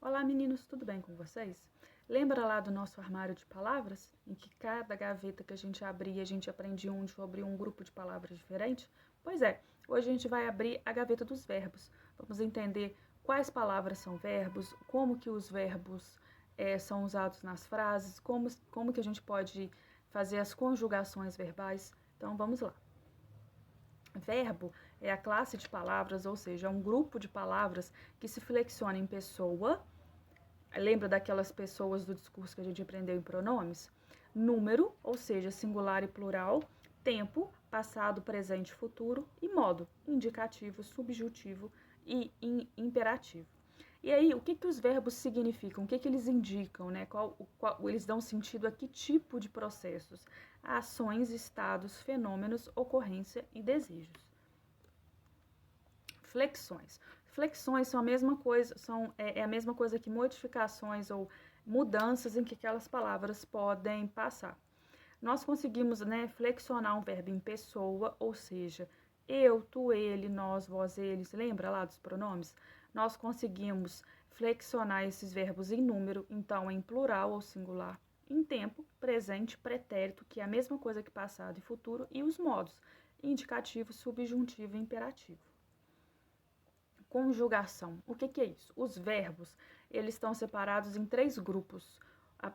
Olá meninos, tudo bem com vocês? Lembra lá do nosso armário de palavras? Em que cada gaveta que a gente abria, a gente aprendia sobre um grupo de palavras diferente? Pois é, hoje a gente vai abrir a gaveta dos verbos. Vamos entender quais palavras são verbos, como que os verbos são usados nas frases, como que a gente pode fazer as conjugações verbais. Então vamos lá. Verbo é a classe de palavras, ou seja, é um grupo de palavras que se flexiona em pessoa. Lembra daquelas pessoas do discurso que a gente aprendeu em pronomes? Número, ou seja, singular e plural. Tempo, passado, presente, futuro. E modo, indicativo, subjuntivo e imperativo. E aí, o que os verbos significam? O que eles indicam, né? Eles dão sentido a que tipo de processos? Ações, estados, fenômenos, ocorrência e desejos. Flexões. Flexões são a mesma coisa, é a mesma coisa que modificações ou mudanças em que aquelas palavras podem passar. Nós conseguimos, né, flexionar um verbo em pessoa, ou seja, eu, tu, ele, nós, vós, eles, lembra lá dos pronomes? Nós conseguimos flexionar esses verbos em número, então em plural ou singular, em tempo, presente, pretérito, que é a mesma coisa que passado e futuro, e os modos, indicativo, subjuntivo e imperativo. Conjugação. O que é isso? Os verbos, eles estão separados em 3 grupos.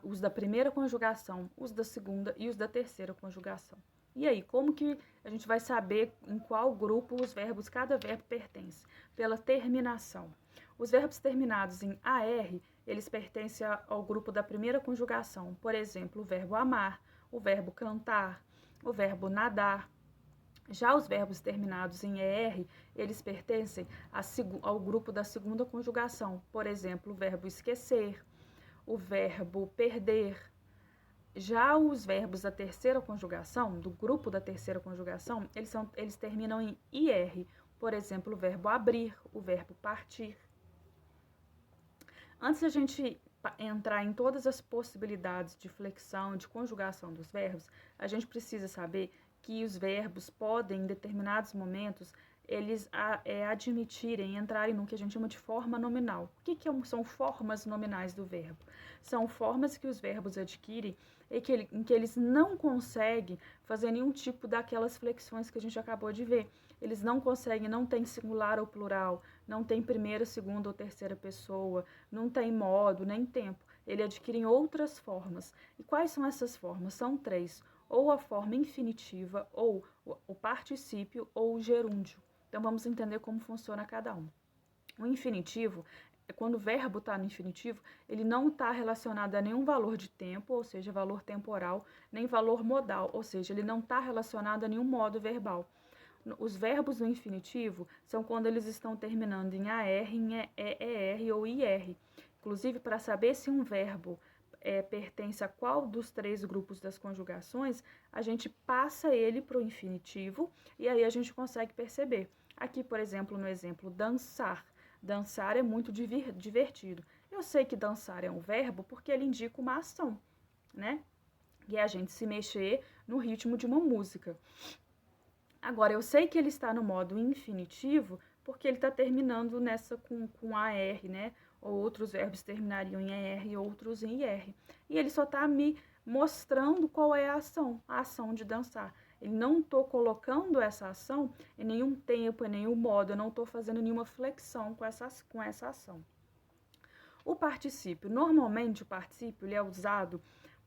Os da primeira conjugação, os da segunda e os da terceira conjugação. E aí, como que a gente vai saber em qual grupo cada verbo pertence? Pela terminação. Os verbos terminados em AR, eles pertencem ao grupo da primeira conjugação. Por exemplo, o verbo amar, o verbo cantar, o verbo nadar. Já os verbos terminados em ER, eles pertencem ao grupo da segunda conjugação. Por exemplo, o verbo esquecer, o verbo perder. Já os verbos da terceira conjugação, do grupo da terceira conjugação, eles terminam em IR. Por exemplo, o verbo abrir, o verbo partir. Antes da gente entrar em todas as possibilidades de flexão, de conjugação dos verbos, a gente precisa saber que os verbos podem, em determinados momentos, eles admitirem, entrarem no que a gente chama de forma nominal. O que são formas nominais do verbo? São formas que os verbos adquirem em que eles não conseguem fazer nenhum tipo daquelas flexões que a gente acabou de ver. Eles não conseguem, não tem singular ou plural, não tem primeira, segunda ou terceira pessoa, não tem modo, nem tempo. Ele adquire outras formas. E quais são essas formas? São 3. Ou a forma infinitiva, ou o particípio, ou o gerúndio. Então, vamos entender como funciona cada um. O infinitivo, quando o verbo está no infinitivo, ele não está relacionado a nenhum valor de tempo, ou seja, valor temporal, nem valor modal, ou seja, ele não está relacionado a nenhum modo verbal. Os verbos no infinitivo são quando eles estão terminando em AR, em ER ou IR. Inclusive, para saber se um verbo pertence a qual dos 3 grupos das conjugações, a gente passa ele para o infinitivo e aí a gente consegue perceber. Aqui, por exemplo, no exemplo dançar. Dançar é muito divertido. Eu sei que dançar é um verbo porque ele indica uma ação, né? E é a gente se mexer no ritmo de uma música. Agora, eu sei que ele está no modo infinitivo porque ele está terminando nessa com AR, né? Ou outros verbos terminariam em ER e outros em IR. E ele só está me mostrando qual é a ação de dançar. Eu não estou colocando essa ação em nenhum tempo, em nenhum modo, eu não estou fazendo nenhuma flexão com essa ação. O particípio, normalmente o particípio ele é usado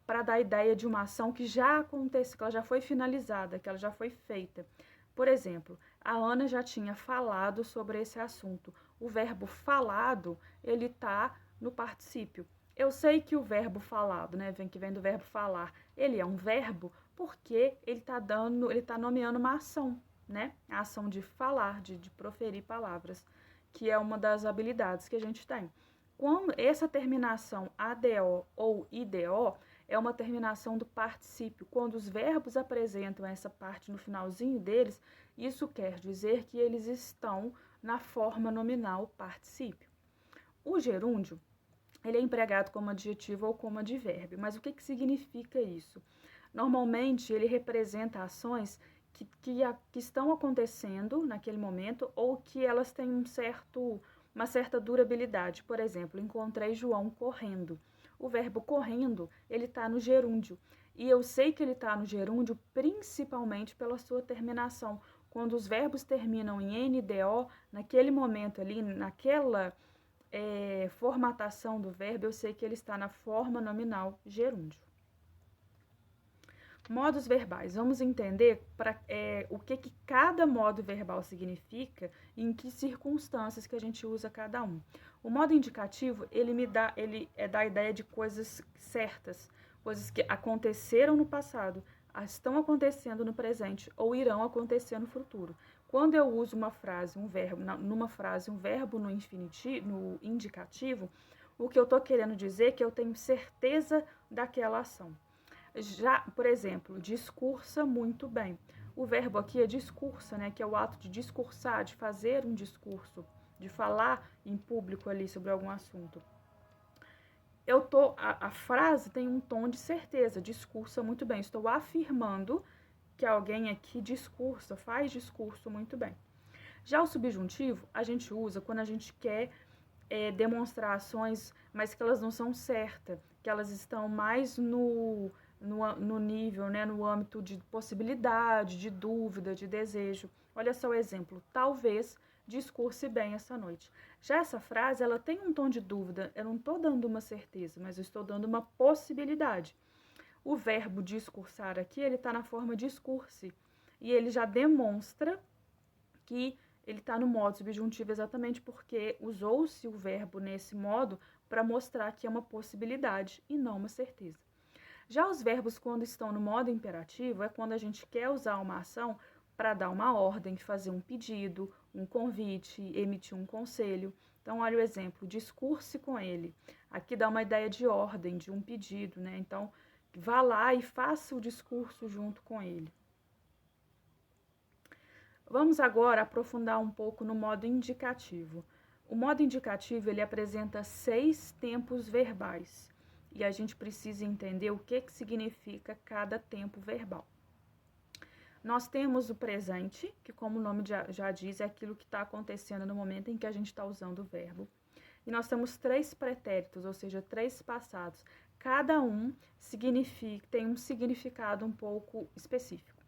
para dar a ideia de uma ação que já aconteceu, que ela já foi finalizada, que ela já foi feita. Por exemplo, a Ana já tinha falado sobre esse assunto. O verbo falado, ele está no particípio. Eu sei que o verbo falado, né, que vem do verbo falar, ele é um verbo porque ele está nomeando uma ação, né? A ação de falar, de proferir palavras, que é uma das habilidades que a gente tem. Quando essa terminação ADO ou IDO é uma terminação do particípio. Quando os verbos apresentam essa parte no finalzinho deles, isso quer dizer que eles estão na forma nominal particípio. O gerúndio, ele é empregado como adjetivo ou como advérbio, mas o que significa isso? Normalmente, ele representa ações que estão acontecendo naquele momento ou que elas têm uma uma certa durabilidade. Por exemplo, encontrei João correndo. O verbo correndo, ele está no gerúndio. E eu sei que ele está no gerúndio principalmente pela sua terminação. Quando os verbos terminam em NDO, naquele momento ali, naquela formatação do verbo, eu sei que ele está na forma nominal gerúndio. Modos verbais. Vamos entender o que cada modo verbal significa e em que circunstâncias que a gente usa cada um. O modo indicativo, ele dá a ideia de coisas certas, coisas que aconteceram no passado, estão acontecendo no presente ou irão acontecer no futuro. Quando eu uso uma frase, um verbo, numa frase, um verbo no indicativo, o que eu estou querendo dizer é que eu tenho certeza daquela ação. Já, por exemplo, discursa muito bem. O verbo aqui é discursa, né, que é o ato de discursar, de fazer um discurso, de falar em público ali sobre algum assunto. A frase tem um tom de certeza, discursa muito bem. Estou afirmando que alguém aqui discursa, faz discurso muito bem. Já o subjuntivo, a gente usa quando a gente quer demonstrar ações, mas que elas não são certas, que elas estão mais no nível, né, no âmbito de possibilidade, de dúvida, de desejo. Olha só o exemplo. Talvez discurse bem essa noite. Já essa frase, ela tem um tom de dúvida. Eu não estou dando uma certeza, mas eu estou dando uma possibilidade. O verbo discursar aqui, ele está na forma discurse. E ele já demonstra que ele está no modo subjuntivo exatamente porque usou-se o verbo nesse modo para mostrar que é uma possibilidade e não uma certeza. Já os verbos, quando estão no modo imperativo, é quando a gente quer usar uma ação para dar uma ordem, fazer um pedido, um convite, emitir um conselho. Então, olha o exemplo, discurse com ele. Aqui dá uma ideia de ordem, de um pedido, né? Então, vá lá e faça o discurso junto com ele. Vamos agora aprofundar um pouco no modo indicativo. O modo indicativo, ele apresenta 6 tempos verbais. E a gente precisa entender o que significa cada tempo verbal. Nós temos o presente, que como o nome já diz, é aquilo que está acontecendo no momento em que a gente está usando o verbo. E nós temos 3 pretéritos, ou seja, 3 passados. Cada um tem um significado um pouco específico.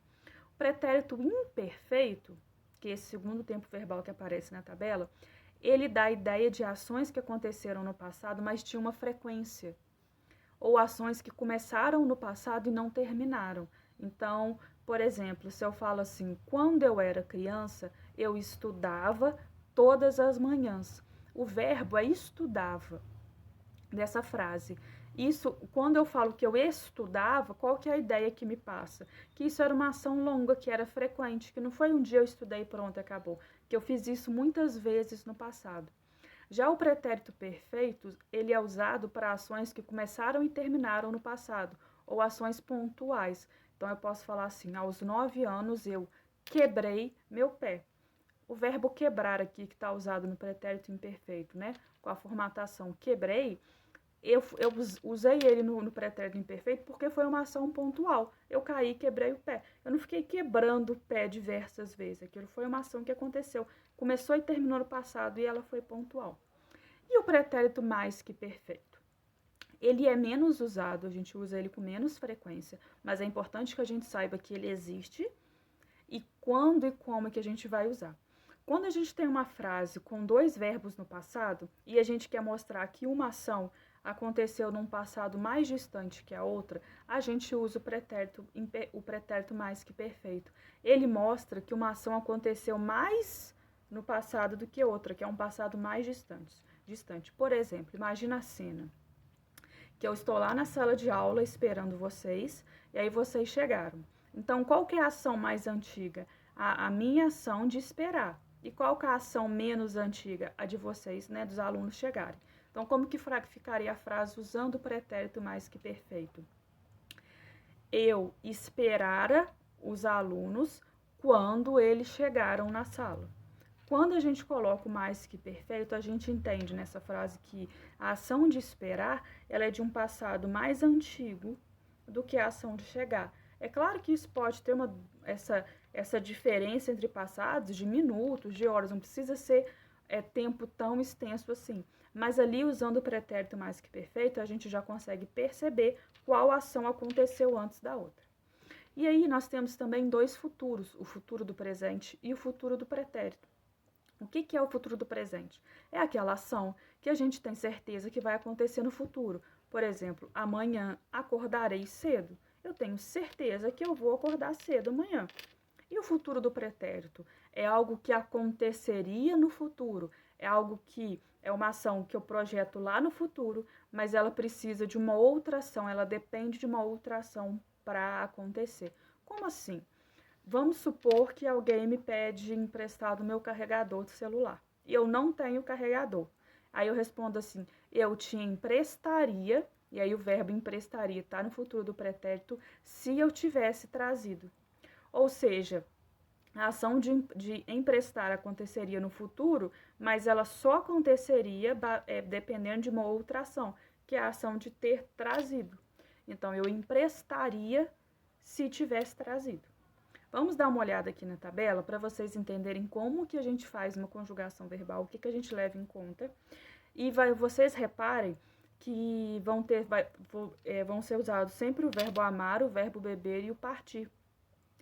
O pretérito imperfeito, que é esse segundo tempo verbal que aparece na tabela, ele dá a ideia de ações que aconteceram no passado, mas tinham uma frequência. Ou ações que começaram no passado e não terminaram. Então, por exemplo, se eu falo assim, quando eu era criança, eu estudava todas as manhãs. O verbo é estudava, dessa frase. Isso, quando eu falo que eu estudava, qual que é a ideia que me passa? Que isso era uma ação longa, que era frequente, que não foi um dia eu estudei e pronto, acabou. Que eu fiz isso muitas vezes no passado. Já o pretérito perfeito, ele é usado para ações que começaram e terminaram no passado, ou ações pontuais. Então, eu posso falar assim, aos 9 anos eu quebrei meu pé. O verbo quebrar aqui, que está usado no pretérito imperfeito, né? Com a formatação quebrei, eu usei ele no pretérito imperfeito porque foi uma ação pontual. Eu caí e quebrei o pé. Eu não fiquei quebrando o pé diversas vezes. Aquilo foi uma ação que aconteceu. Começou e terminou no passado e ela foi pontual. E o pretérito mais que perfeito? Ele é menos usado, a gente usa ele com menos frequência, mas é importante que a gente saiba que ele existe e quando e como que a gente vai usar. Quando a gente tem uma frase com 2 verbos no passado e a gente quer mostrar que uma ação aconteceu num passado mais distante que a outra, a gente usa o pretérito mais que perfeito. Ele mostra que uma ação aconteceu mais no passado do que outra, que é um passado mais distante. Por exemplo, imagina a cena que eu estou lá na sala de aula esperando vocês e aí vocês chegaram. Então, qual que é a ação mais antiga? A minha ação de esperar. E qual que é a ação menos antiga? A de vocês, né, dos alunos chegarem. Então, como que ficaria a frase usando o pretérito mais que perfeito? Eu esperara os alunos quando eles chegaram na sala. Quando a gente coloca o mais que perfeito, a gente entende nessa frase que a ação de esperar, ela é de um passado mais antigo do que a ação de chegar. É claro que isso pode ter essa diferença entre passados de minutos, de horas, não precisa ser tempo tão extenso assim. Mas ali, usando o pretérito mais que perfeito, a gente já consegue perceber qual ação aconteceu antes da outra. E aí nós temos também dois futuros, o futuro do presente e o futuro do pretérito. O que é o futuro do presente? É aquela ação que a gente tem certeza que vai acontecer no futuro. Por exemplo, amanhã acordarei cedo. Eu tenho certeza que eu vou acordar cedo amanhã. E o futuro do pretérito? É algo que aconteceria no futuro. É algo que é uma ação que eu projeto lá no futuro, mas ela precisa de uma outra ação, ela depende de uma outra ação para acontecer. Como assim? Vamos supor que alguém me pede emprestado meu carregador de celular e eu não tenho carregador. Aí eu respondo assim: eu te emprestaria, e aí o verbo emprestaria está no futuro do pretérito, se eu tivesse trazido. Ou seja, a ação de emprestar aconteceria no futuro, mas ela só aconteceria dependendo de uma outra ação, que é a ação de ter trazido. Então, eu emprestaria se tivesse trazido. Vamos dar uma olhada aqui na tabela para vocês entenderem como que a gente faz uma conjugação verbal, o que a gente leva em conta. E vocês reparem que vão ser usados sempre o verbo amar, o verbo beber e o partir.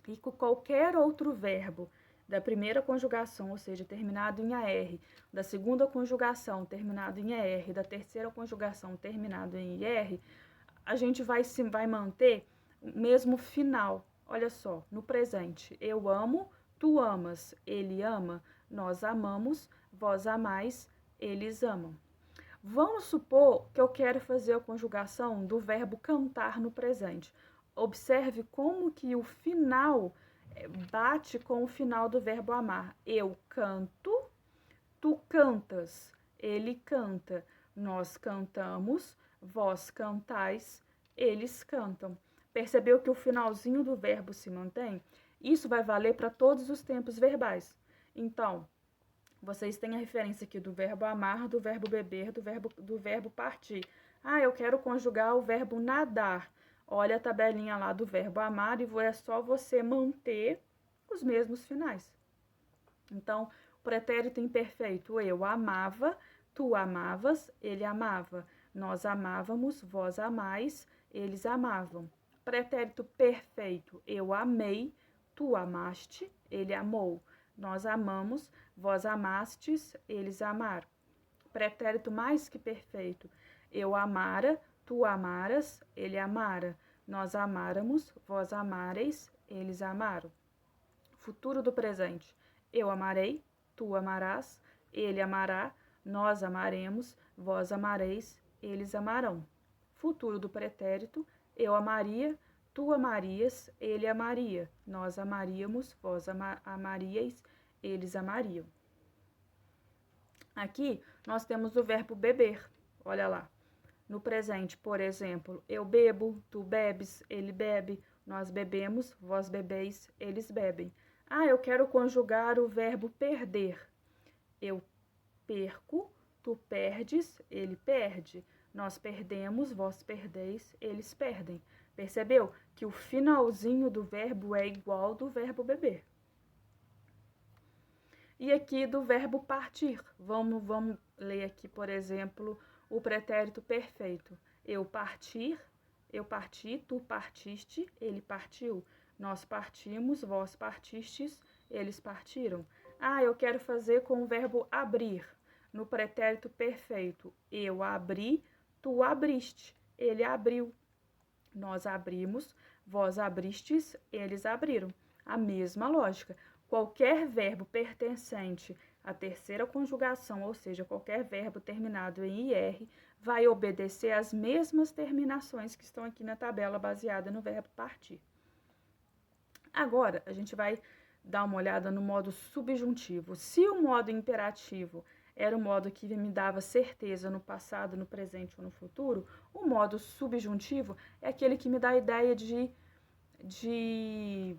E com qualquer outro verbo da primeira conjugação, ou seja, terminado em AR, da segunda conjugação, terminado em ER, da terceira conjugação, terminado em IR, a gente vai manter o mesmo final. Olha só, no presente, eu amo, tu amas, ele ama, nós amamos, vós amais, eles amam. Vamos supor que eu quero fazer a conjugação do verbo cantar no presente. Observe como que o final bate com o final do verbo amar. Eu canto, tu cantas, ele canta, nós cantamos, vós cantais, eles cantam. Percebeu que o finalzinho do verbo se mantém? Isso vai valer para todos os tempos verbais. Então, vocês têm a referência aqui do verbo amar, do verbo beber, do verbo partir. Ah, eu quero conjugar o verbo nadar. Olha a tabelinha lá do verbo amar e é só você manter os mesmos finais. Então, o pretérito imperfeito, eu amava, tu amavas, ele amava. Nós amávamos, vós amais, eles amavam. Pretérito perfeito, eu amei, tu amaste, ele amou. Nós amamos, vós amastes, eles amaram. Pretérito mais que perfeito, eu amara, tu amaras, ele amara. Nós amáramos, vós amareis, eles amaram. Futuro do presente, eu amarei, tu amarás, ele amará, nós amaremos, vós amareis, eles amarão. Futuro do pretérito, eu amaria, tu amarias, ele amaria, nós amaríamos, vós amaríeis, eles amariam. Aqui nós temos o verbo beber, olha lá. No presente, por exemplo, eu bebo, tu bebes, ele bebe, nós bebemos, vós bebeis, eles bebem. Ah, eu quero conjugar o verbo perder. Eu perco, tu perdes, ele perde. Nós perdemos, vós perdeis, eles perdem. Percebeu que o finalzinho do verbo é igual do verbo beber. E aqui do verbo partir. Vamos ler aqui, por exemplo, o pretérito perfeito. Eu parti, tu partiste, ele partiu. Nós partimos, vós partistes, eles partiram. Ah, eu quero fazer com o verbo abrir. No pretérito perfeito, eu abri, tu abriste, ele abriu. Nós abrimos, vós abristes, eles abriram. A mesma lógica. Qualquer verbo pertencente à terceira conjugação, ou seja, qualquer verbo terminado em IR, vai obedecer às mesmas terminações que estão aqui na tabela baseada no verbo partir. Agora, a gente vai dar uma olhada no modo subjuntivo. Se o modo imperativo era o modo que me dava certeza no passado, no presente ou no futuro, o modo subjuntivo é aquele que me dá a ideia de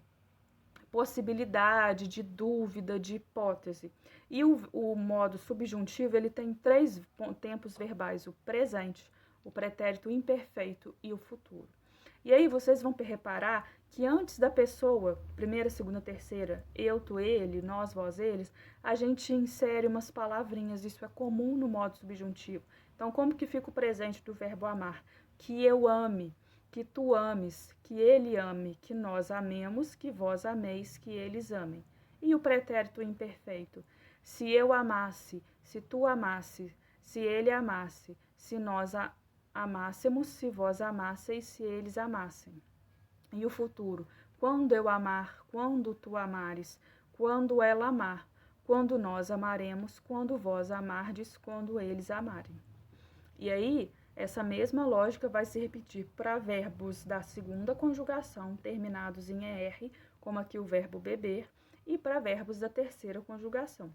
possibilidade, de dúvida, de hipótese. E o modo subjuntivo, ele tem 3 tempos verbais, o presente, o pretérito imperfeito e o futuro. E aí vocês vão reparar que antes da pessoa, primeira, segunda, terceira, eu, tu, ele, nós, vós, eles, a gente insere umas palavrinhas, isso é comum no modo subjuntivo. Então, como que fica o presente do verbo amar? Que eu ame, que tu ames, que ele ame, que nós amemos, que vós ameis, que eles amem. E o pretérito imperfeito? Se eu amasse, se tu amasse, se ele amasse, se nós amássemos, se vós amasseis, se eles amassem. E o futuro? Quando eu amar, quando tu amares, quando ela amar, quando nós amaremos, quando vós amardes, quando eles amarem. E aí, essa mesma lógica vai se repetir para verbos da segunda conjugação terminados em ER, como aqui o verbo beber, e para verbos da terceira conjugação.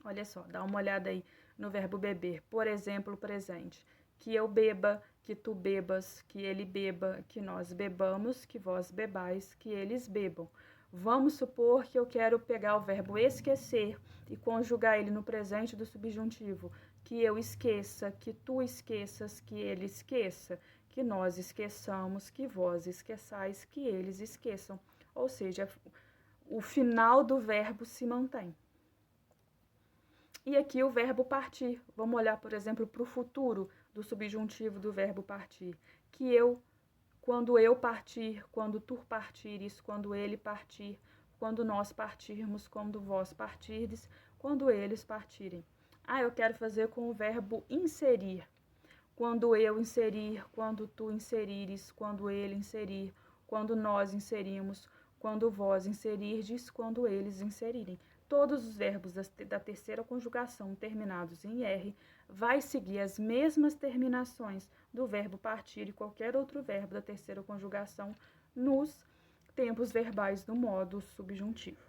Olha só, dá uma olhada aí no verbo beber. Por exemplo, presente. Que eu beba, que tu bebas, que ele beba, que nós bebamos, que vós bebais, que eles bebam. Vamos supor que eu quero pegar o verbo esquecer e conjugar ele no presente do subjuntivo. Que eu esqueça, que tu esqueças, que ele esqueça, que nós esqueçamos, que vós esqueçais, que eles esqueçam. Ou seja, o final do verbo se mantém. E aqui o verbo partir. Vamos olhar, por exemplo, para o futuro do subjuntivo do verbo partir. Que eu, quando eu partir, quando tu partires, quando ele partir, quando nós partirmos, quando vós partirdes, quando eles partirem. Ah, eu quero fazer com o verbo inserir. Quando eu inserir, quando tu inserires, quando ele inserir, quando nós inserimos, quando vós inserirdes, quando eles inserirem. Todos os verbos da terceira conjugação terminados em R vai seguir as mesmas terminações do verbo partir e qualquer outro verbo da terceira conjugação nos tempos verbais do modo subjuntivo.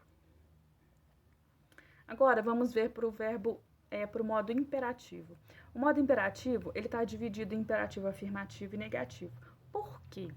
Agora, vamos ver para o verbo, para o modo imperativo. O modo imperativo, ele está dividido em imperativo afirmativo e negativo. Por quê?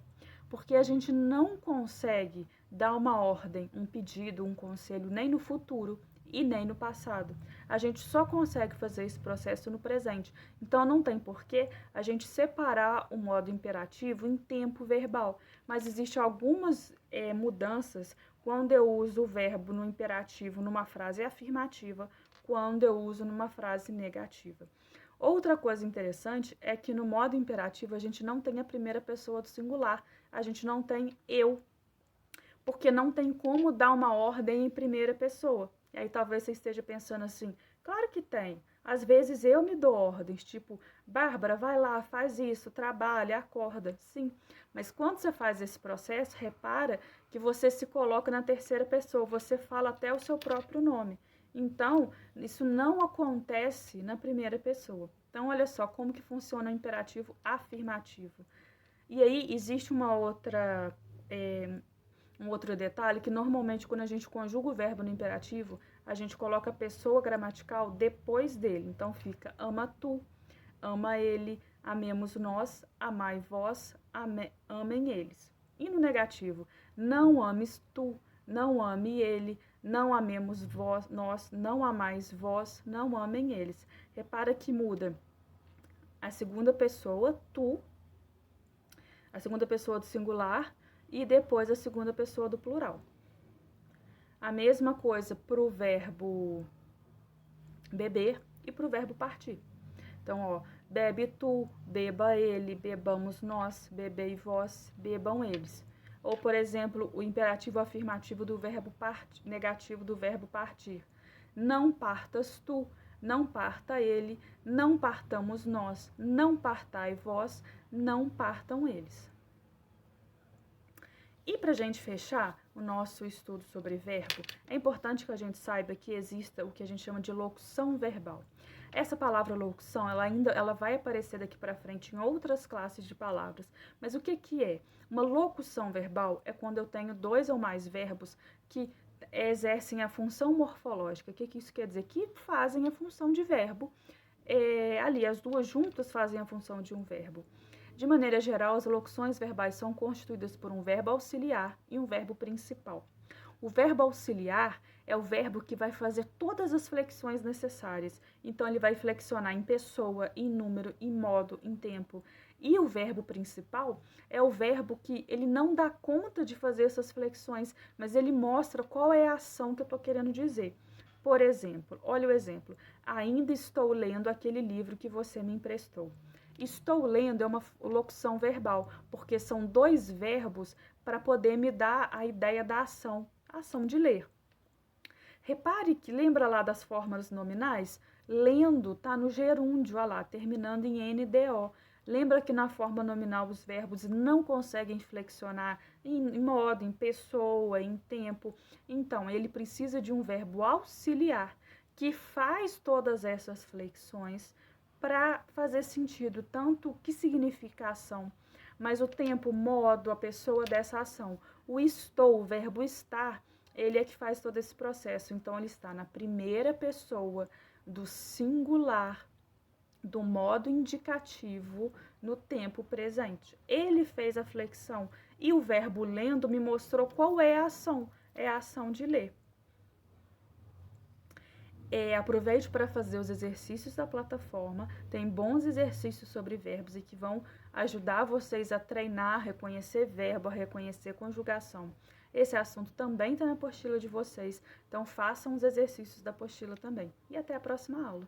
Porque a gente não consegue dar uma ordem, um pedido, um conselho, nem no futuro e nem no passado. A gente só consegue fazer esse processo no presente. Então, não tem porquê a gente separar o modo imperativo em tempo verbal. Mas existem algumas mudanças quando eu uso o verbo no imperativo numa frase afirmativa, quando eu uso numa frase negativa. Outra coisa interessante é que no modo imperativo a gente não tem a primeira pessoa do singular, a gente não tem eu, porque não tem como dar uma ordem em primeira pessoa. E aí talvez você esteja pensando assim, claro que tem. Às vezes eu me dou ordens, tipo, Bárbara, vai lá, faz isso, trabalha, acorda. Sim, mas quando você faz esse processo, repara que você se coloca na terceira pessoa, você fala até o seu próprio nome. Então, isso não acontece na primeira pessoa. Então, olha só como que funciona o imperativo afirmativo. E aí, existe um outro detalhe, que normalmente quando a gente conjuga o verbo no imperativo, a gente coloca a pessoa gramatical depois dele. Então, fica ama tu, ama ele, amemos nós, amai vós, amem eles. E no negativo, não ames tu, não ame ele, não amemos vós, nós, não amais vós, não amem eles. Repara que muda a segunda pessoa, tu, a segunda pessoa do singular e depois a segunda pessoa do plural. A mesma coisa para o verbo beber e para o verbo partir. Então, ó, bebe tu, beba ele, bebamos nós, bebei vós, bebam eles. Ou, por exemplo, o imperativo afirmativo do verbo negativo do verbo partir. Não partas tu, não parta ele, não partamos nós, não partai vós, não partam eles. E para a gente fechar o nosso estudo sobre verbo, é importante que a gente saiba que exista o que a gente chama de locução verbal. Essa palavra locução, ela vai aparecer daqui para frente em outras classes de palavras. Mas o que é? Uma locução verbal é quando eu tenho dois ou mais verbos que exercem a função morfológica. O que isso quer dizer? Que fazem a função de verbo. Ali, as duas juntas fazem a função de um verbo. De maneira geral, as locuções verbais são constituídas por um verbo auxiliar e um verbo principal. O verbo auxiliar é o verbo que vai fazer todas as flexões necessárias. Então, ele vai flexionar em pessoa, em número, em modo, em tempo. E o verbo principal é o verbo que ele não dá conta de fazer essas flexões, mas ele mostra qual é a ação que eu estou querendo dizer. Por exemplo, olha o exemplo. Ainda estou lendo aquele livro que você me emprestou. Estou lendo é uma locução verbal, porque são dois verbos para poder me dar a ideia da ação, a ação de ler. Repare que lembra lá das formas nominais? Lendo está no gerúndio, olha lá, terminando em NDO. Lembra que na forma nominal os verbos não conseguem flexionar em modo, em pessoa, em tempo. Então, ele precisa de um verbo auxiliar que faz todas essas flexões para fazer sentido, tanto o que significa a ação, mas o tempo, o modo, a pessoa dessa ação. O estou, o verbo estar, ele é que faz todo esse processo. Então, ele está na primeira pessoa do singular, do modo indicativo no tempo presente. Ele fez a flexão e o verbo lendo me mostrou qual é a ação. É a ação de ler. Aproveite para fazer os exercícios da plataforma. Tem bons exercícios sobre verbos e que vão ajudar vocês a treinar, a reconhecer verbo, a reconhecer conjugação. Esse assunto também está na apostila de vocês, então façam os exercícios da apostila também. E até a próxima aula.